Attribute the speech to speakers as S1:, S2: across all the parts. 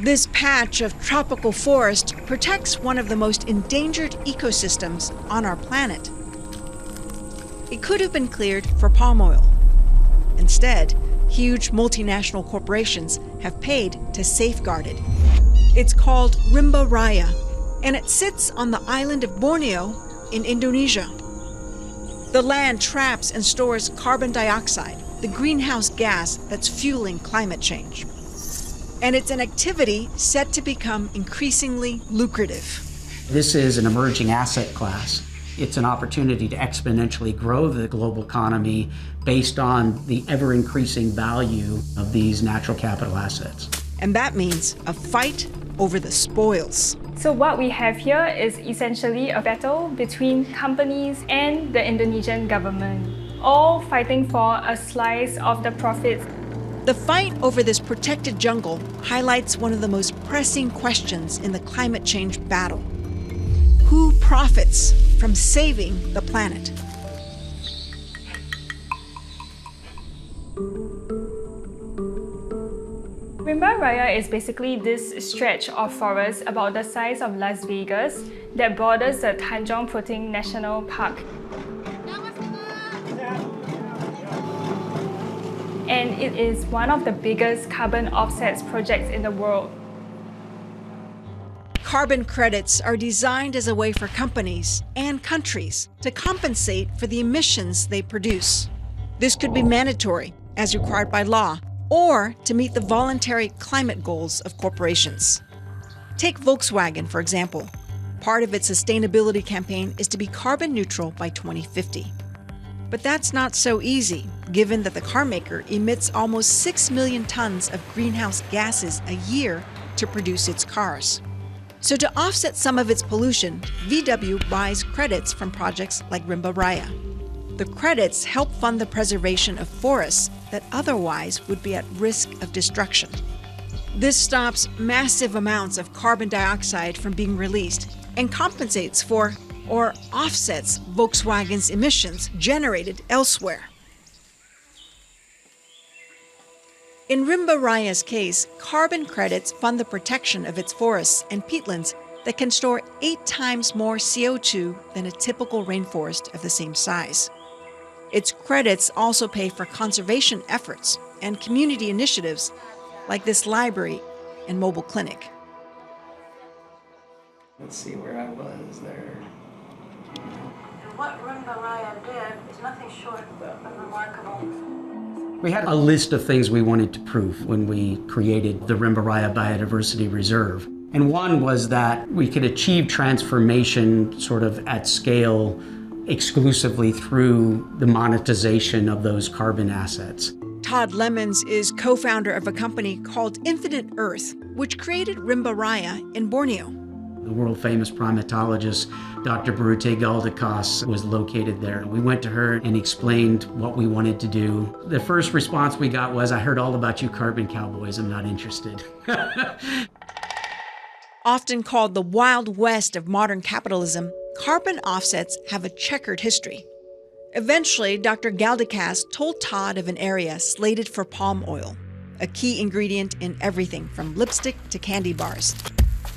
S1: This patch of tropical forest protects one of the most endangered ecosystems on our planet. It could have been cleared for palm oil. Instead, huge multinational corporations have paid to safeguard it. It's called Rimba Raya, and it sits on the island of Borneo in Indonesia. The land traps and stores carbon dioxide, the greenhouse gas that's fueling climate change. And it's an activity set to become increasingly lucrative.
S2: This is an emerging asset class. It's an opportunity to exponentially grow the global economy based on the ever-increasing value of these natural capital assets.
S1: And that means a fight over the spoils.
S3: So what we have here is essentially a battle between companies and the Indonesian government, all fighting for a slice of the profits.
S1: The fight over this protected jungle highlights one of the most pressing questions in the climate change battle. Who profits from saving the planet?
S3: Rimba Raya is basically this stretch of forest about the size of Las Vegas that borders the Tanjung Puting National Park. And it is one of the biggest carbon offsets projects in the world.
S1: Carbon credits are designed as a way for companies and countries to compensate for the emissions they produce. This could be mandatory, as required by law, or to meet the voluntary climate goals of corporations. Take Volkswagen, for example. Part of its sustainability campaign is to be carbon neutral by 2050. But that's not so easy, given that the carmaker emits almost 6 million tons of greenhouse gases a year to produce its cars. So to offset some of its pollution, VW buys credits from projects like Rimba Raya. The credits help fund the preservation of forests that otherwise would be at risk of destruction. This stops massive amounts of carbon dioxide from being released and compensates for or offsets Volkswagen's emissions generated elsewhere. In Rimba Raya's case, carbon credits fund the protection of its forests and peatlands that can store 8 times more CO2 than a typical rainforest of the same size. Its credits also pay for conservation efforts and community initiatives like this library and mobile clinic.
S4: Let's see where I was there.
S5: And what Rimba Raya did is nothing short of remarkable.
S2: We had a list of things we wanted to prove when we created the Rimba Raya Biodiversity Reserve. And one was that we could achieve transformation sort of at scale exclusively through the monetization of those carbon assets.
S1: Todd Lemons is co-founder of a company called Infinite Earth, which created Rimba Raya in Borneo.
S2: The world-famous primatologist, Dr. Barute Galdikas, was located there. We went to her and explained what we wanted to do. The first response we got was, "I heard all about you carbon cowboys, I'm not interested."
S1: Often called the Wild West of modern capitalism, carbon offsets have a checkered history. Eventually, Dr. Galdikas told Todd of an area slated for palm oil, a key ingredient in everything from lipstick to candy bars,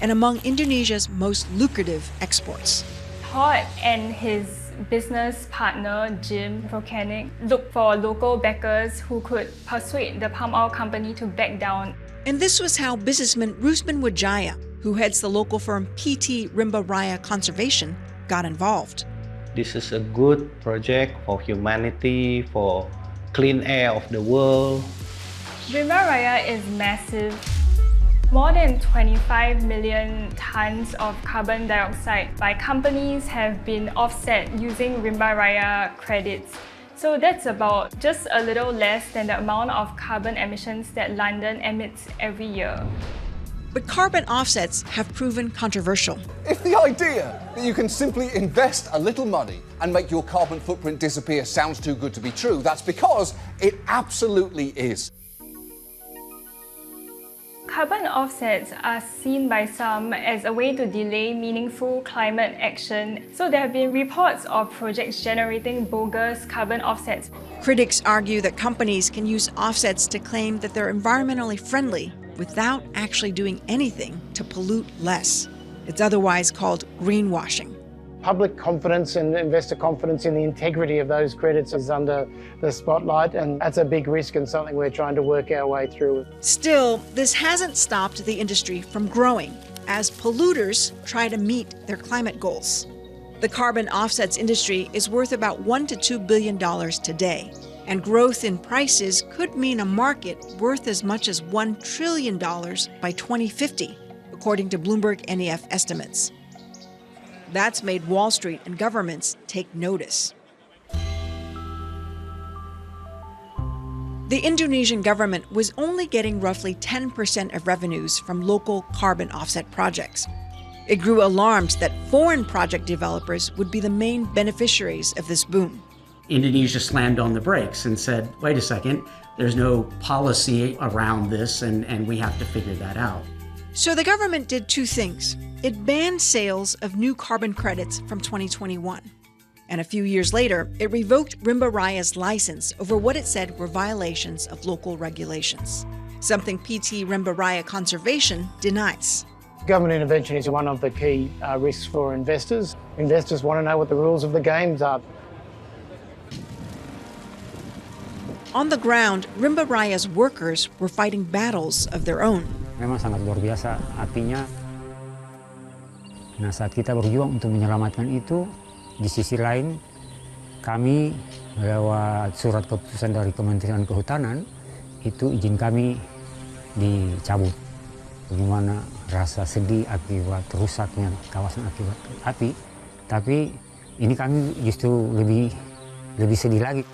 S1: and among Indonesia's most lucrative exports.
S3: Todd and his business partner, Jim Volcanic, looked for local backers who could persuade the palm oil company to back down.
S1: And this was how businessman Rusman Wijaya, who heads the local firm PT Rimba Raya Conservation, got involved.
S6: This is a good project for humanity, for clean air of the world.
S3: Rimba Raya is massive. More than 25 million tons of carbon dioxide by companies have been offset using Rimba Raya credits. So that's about just a little less than the amount of carbon emissions that London emits every year.
S1: But carbon offsets have proven controversial.
S7: If the idea that you can simply invest a little money and make your carbon footprint disappear sounds too good to be true, that's because it absolutely is.
S3: Carbon offsets are seen by some as a way to delay meaningful climate action, so there have been reports of projects generating bogus carbon offsets.
S1: Critics argue that companies can use offsets to claim that they're environmentally friendly without actually doing anything to pollute less. It's otherwise called greenwashing.
S8: Public confidence and investor confidence in the integrity of those credits is under the spotlight, and that's a big risk and something we're trying to work our way through.
S1: Still, this hasn't stopped the industry from growing as polluters try to meet their climate goals. The carbon offsets industry is worth about $1 to $2 billion today, and growth in prices could mean a market worth as much as $1 trillion by 2050, according to Bloomberg NEF estimates. That's made Wall Street and governments take notice. The Indonesian government was only getting roughly 10% of revenues from local carbon offset projects. It grew alarmed that foreign project developers would be the main beneficiaries of this boom.
S2: Indonesia slammed on the brakes and said, wait a second, there's no policy around this and we have to figure that out.
S1: So the government did two things. It banned sales of new carbon credits from 2021. And a few years later, it revoked Rimba Raya's license over what it said were violations of local regulations, something PT Rimba Raya Conservation denies.
S8: Government intervention is one of the key risks for investors. Investors want to know what the rules of the games are.
S1: On the ground, Rimba Raya's workers were fighting battles of their own.
S9: Memang sangat luar biasa apinya. Nah, saat kita berjuang untuk menyelamatkan itu, di sisi lain kami lewat surat keputusan dari Kementerian Kehutanan itu izin kami dicabut. Bagaimana rasa sedih akibat rusaknya kawasan akibat api, tapi ini kami justru lebih sedih lagi.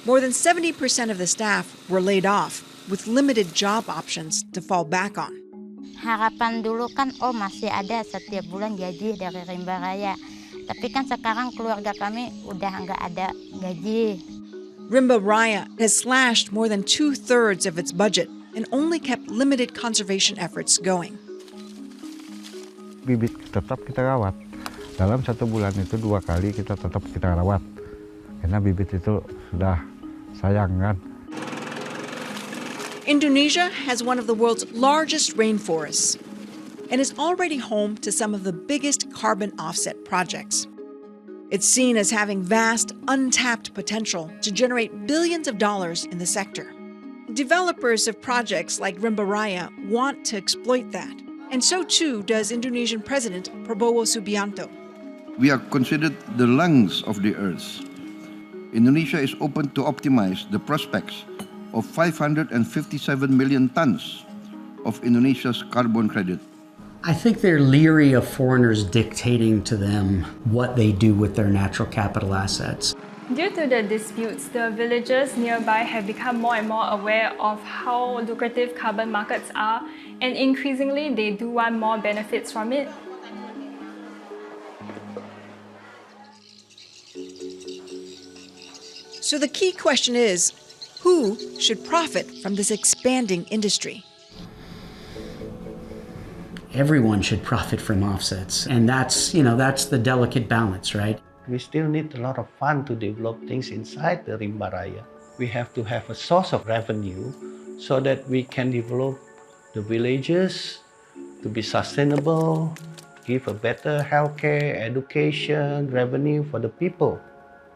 S1: More than 70% of the staff were laid off, with limited job options to fall back on.
S10: Harapan dulu kan, masih ada setiap bulan gaji dari Rimba Raya. Tapi kan sekarang keluarga kami udah nggak ada gaji.
S1: Rimba Raya has slashed more than 2/3 of its budget and only kept limited conservation efforts going.
S11: Bibit tetap kita rawat. Dalam 1 bulan itu 2 kali kita tetap kita rawat. Karena bibit itu sudah sayang kan.
S1: Indonesia has one of the world's largest rainforests and is already home to some of the biggest carbon offset projects. It's seen as having vast, untapped potential to generate billions of dollars in the sector. Developers of projects like Rimba Raya want to exploit that, and so too does Indonesian President Prabowo Subianto.
S12: We are considered the lungs of the earth. Indonesia is open to optimize the prospects of 557 million tons of Indonesia's carbon credit.
S2: I think they're leery of foreigners dictating to them what they do with their natural capital assets.
S3: Due to the disputes, the villagers nearby have become more and more aware of how lucrative carbon markets are, and increasingly they do want more benefits from it.
S1: So the key question is, who should profit from this expanding industry?
S2: Everyone should profit from offsets, and that's the delicate balance, right?
S6: We still need a lot of fund to develop things inside the Rimba Raya. We have to have a source of revenue so that we can develop the villages to be sustainable, give a better healthcare, education, revenue for the people.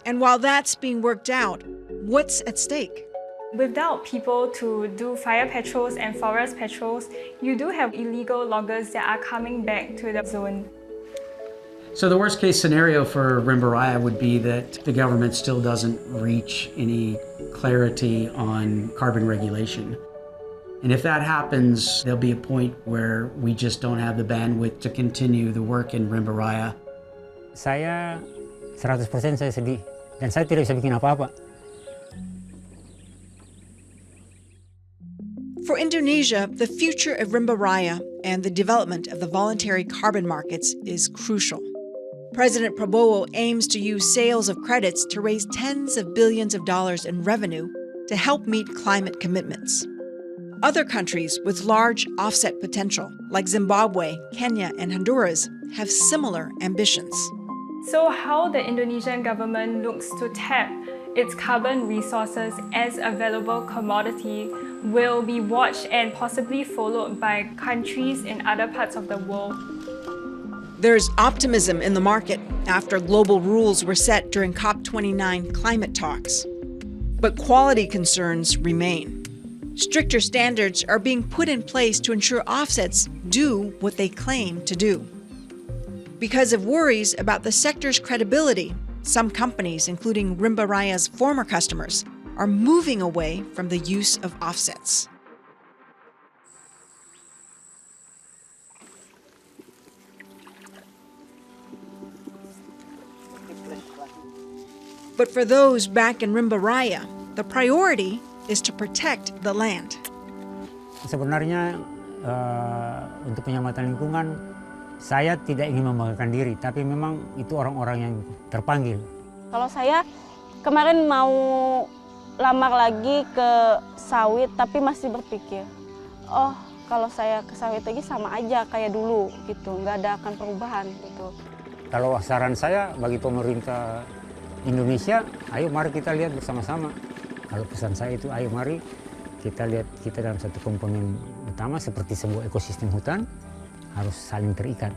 S1: And while that's being worked out, what's at stake?
S3: Without people to do fire patrols and forest patrols, you do have illegal loggers that are coming back to the zone.
S2: So the worst case scenario for Rimba Raya would be that the government still doesn't reach any clarity on carbon regulation. And if that happens, there'll be a point where we just don't have the bandwidth to continue the work in Rimba Raya.
S9: Saya 100% saya sedih dan saya tidak bisa bikin apa-apa.
S1: For Indonesia, the future of Rimba Raya and the development of the voluntary carbon markets is crucial. President Prabowo aims to use sales of credits to raise tens of billions of dollars in revenue to help meet climate commitments. Other countries with large offset potential, like Zimbabwe, Kenya, and Honduras, have similar ambitions.
S3: So how the Indonesian government looks to tap its carbon resources as a valuable commodity will be watched and possibly followed by countries in other parts of the world.
S1: There's optimism in the market after global rules were set during COP29 climate talks. But quality concerns remain. Stricter standards are being put in place to ensure offsets do what they claim to do. Because of worries about the sector's credibility, some companies, including Rimba Raya's former customers, are moving away from the use of offsets. But for those back in Rimba Raya, the priority is to protect the land.
S9: Sebenarnya untuk penyelamatan lingkungan, saya tidak ingin membanggakan diri, tapi memang itu orang-orang yang terpanggil.
S13: Kalau saya kemarin mau lamar lagi ke sawit, tapi masih berpikir, oh kalau saya ke sawit lagi sama aja kayak dulu gitu, nggak ada akan perubahan gitu.
S9: Kalau saran saya bagi pemerintah Indonesia, ayo mari kita lihat bersama-sama. Kalau pesan saya itu, ayo mari kita lihat kita dalam satu komponen utama seperti sebuah ekosistem hutan harus saling terikat.